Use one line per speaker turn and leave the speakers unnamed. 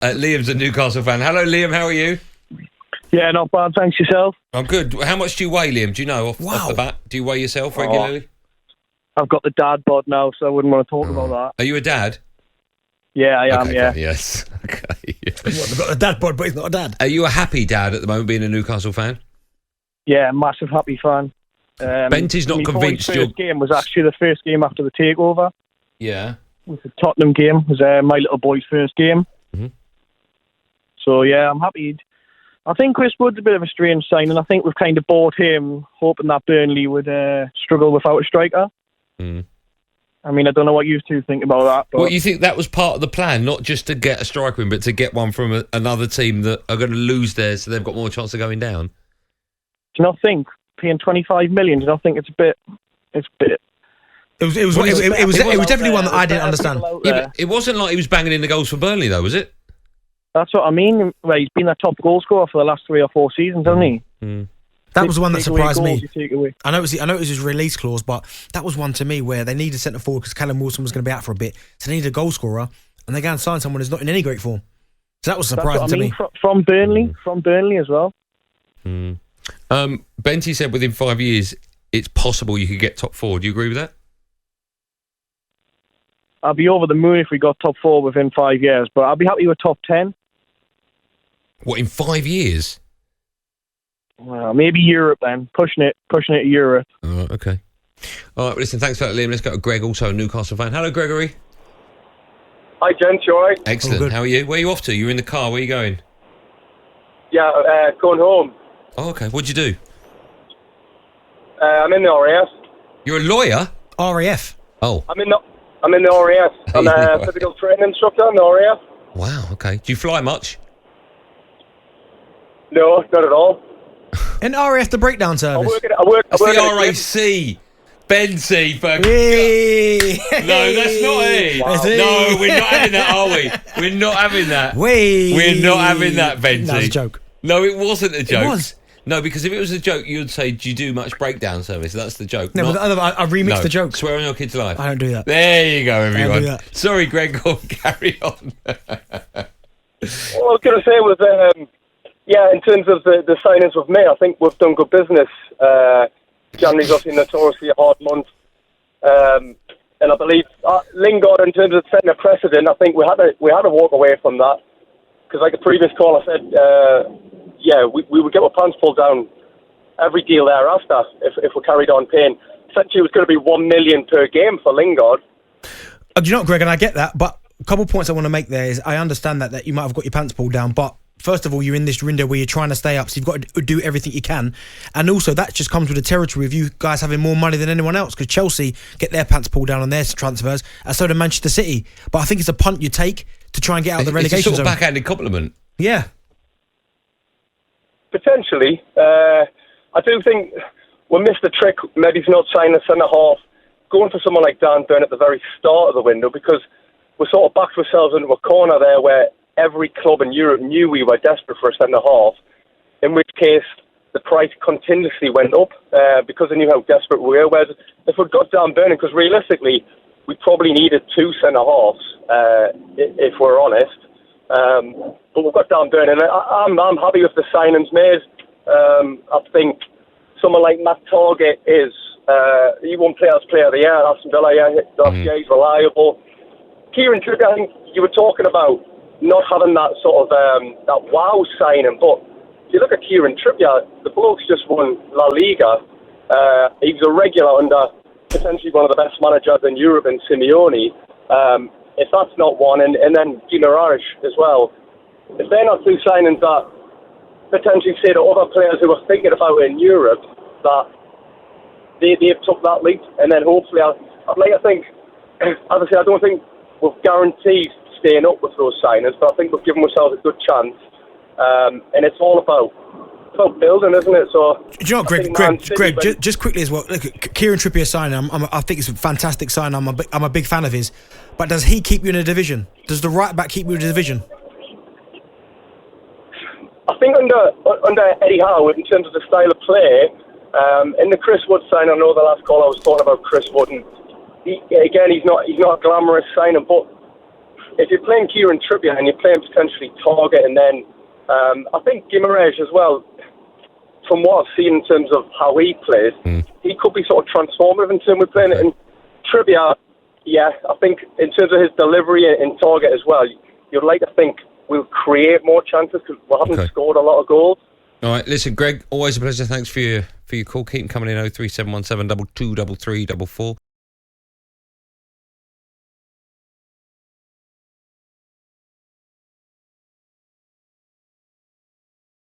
Liam's a Newcastle fan. Hello, Liam. How are you?
Yeah, not bad. Thanks, yourself.
I'm good. How much do you weigh, Liam? Do you know off the bat? Do you weigh yourself regularly?
I've got the dad bod now, so I wouldn't want to talk about that.
Are you a dad?
Yeah, I am,
Okay,
yeah.
fine, yes. Okay.
What, I've got a dad bod, but he's not a dad.
Are you a happy dad at the moment, being a Newcastle fan?
Yeah, massive happy fan.
Benty's not convinced
my first game was actually the first game after the takeover.
Yeah.
It was the Tottenham game. It was my little boy's first game.
Mm-hmm.
So, yeah, I'm happy. I think Chris Wood's a bit of a strange signing. I think we've kind of bought him hoping that Burnley would struggle without a striker.
Mm.
I mean, I don't know what you two think about that. But
Well, you think that was part of the plan, not just to get a striker in, but to get one from another team that are going to lose theirs, so they've got more chance of going down?
Do you not think paying 25 million? Do you not think it's a bit? It's a bit.
It was definitely one that I didn't understand.
Yeah, but it wasn't like he was banging in the goals for Burnley, though, was it?
That's what I mean. Well, he's been a top goal scorer for the last 3 or 4 seasons, hasn't he?
Mm.
That was one that surprised me.
Away.
I know it was his release clause, but that was one to me where they needed centre forward because Callum Wilson was going to be out for a bit, so they needed a goal scorer, and they go and sign someone who's not in any great form. So that was surprising to me.
From Burnley as well.
Mm. Benty said within 5 years it's possible you could get top 4. Do you agree with that?
I'd be over the moon if we got top 4 within 5 years, but I'd be happy with top 10.
What, in 5 years?
Well, maybe Europe then. Pushing it to Europe.
Okay. All right, listen, thanks for that, Liam. Let's go to Greg, also a Newcastle fan. Hello, Gregory.
Hi, gents, you all right?
Excellent. How are you? Where are you off to? You're in the car. Where are you going?
Yeah, going home.
Oh, okay. What'd you do?
I'm in the RAF.
You're a lawyer?
RAF?
Oh.
I'm in the RAF. I'm a physical training instructor in the RAF.
Wow, okay. Do you fly much?
No, not at all.
In RAF, the breakdown service.
I work
That's
at
the RAC. Benty, for
Hey.
No, that's not it.
Wow.
No, we're not having that, are we? We're not having that. We're not having that, Benty.
That was a joke.
No, it wasn't a joke.
It was.
No, because if it was a joke, you'd say, do you do much breakdown service? That's the joke.
No, but I remixed the joke.
Swear on your kid's life.
I don't do that.
There you go, everyone.
I don't do that.
Sorry, Greg, go on, carry on.
What I was going to say was, in terms of the signings we've made, I think we've done good business. January's obviously notoriously a hard month. And I believe Lingard, in terms of setting a precedent, I think we had to walk away from that. Because like the previous caller said, we would get our pants pulled down every deal thereafter if we carried on paying. Essentially, it was going to be 1 million per game for Lingard.
Do you know what, Greg, and I get that, but a couple of points I want to make there is I understand that you might have got your pants pulled down, but first of all, you're in this window where you're trying to stay up, so you've got to do everything you can. And also, that just comes with the territory of you guys having more money than anyone else, because Chelsea get their pants pulled down on their transfers, and so do Manchester City. But I think it's a punt you take to try and get out of the relegation
zone. It's a sort of
zone.
backhanded compliment.
Yeah.
Potentially. I do think we missed the trick, maybe not signing a centre-half, going for someone like Dan Burn at the very start of the window, because we sort of backed ourselves into a corner there where every club in Europe knew we were desperate for a centre-half, in which case the price continuously went up because they knew how desperate we were. Whereas if we'd got Dan Burn, because realistically, we probably needed 2 centre-halves, if we're honest. But we've got Dan Burn, and I'm happy with the signings made. I think someone like Matt Target is, he won Players Player of the Year at Aston Villa, he's reliable. Kieran Trippier, I think you were talking about not having that sort of that wow signing, but if you look at Kieran Trippier, the bloke's just won La Liga. He was a regular under potentially one of the best managers in Europe in Simeone. If that's not one, and then Guimaraes as well, if they're not 2 signings that potentially say to other players who are thinking about it in Europe that they've took that leap, and then hopefully I'd like to think, as I say, I don't think we've guaranteed staying up with those signings, but I think we've given ourselves a good chance, and it's all about building, isn't it? So,
do you know what, Greg, just quickly as well, look, Kieran Trippier signing, I think it's a fantastic sign. I'm a big fan of his, but does he keep you in a division? Does the right back keep you in a division?
I think under Eddie Howe, in terms of the style of play, in the Chris Wood sign, I know the last call I was talking about Chris Wood, and he's not a glamorous signing, but if you're playing Kieran Trippier and you're playing potentially Target, and then I think Guimaraes as well, from what I've seen in terms of how he plays, he could be sort of transformative in terms of playing it. And Trippier, yeah, I think in terms of his delivery in Target as well, you'd like to think we'll create more chances because we haven't scored a lot of goals.
All right, listen, Greg, always a pleasure. Thanks for your call. Keep them coming in. 03717 223344.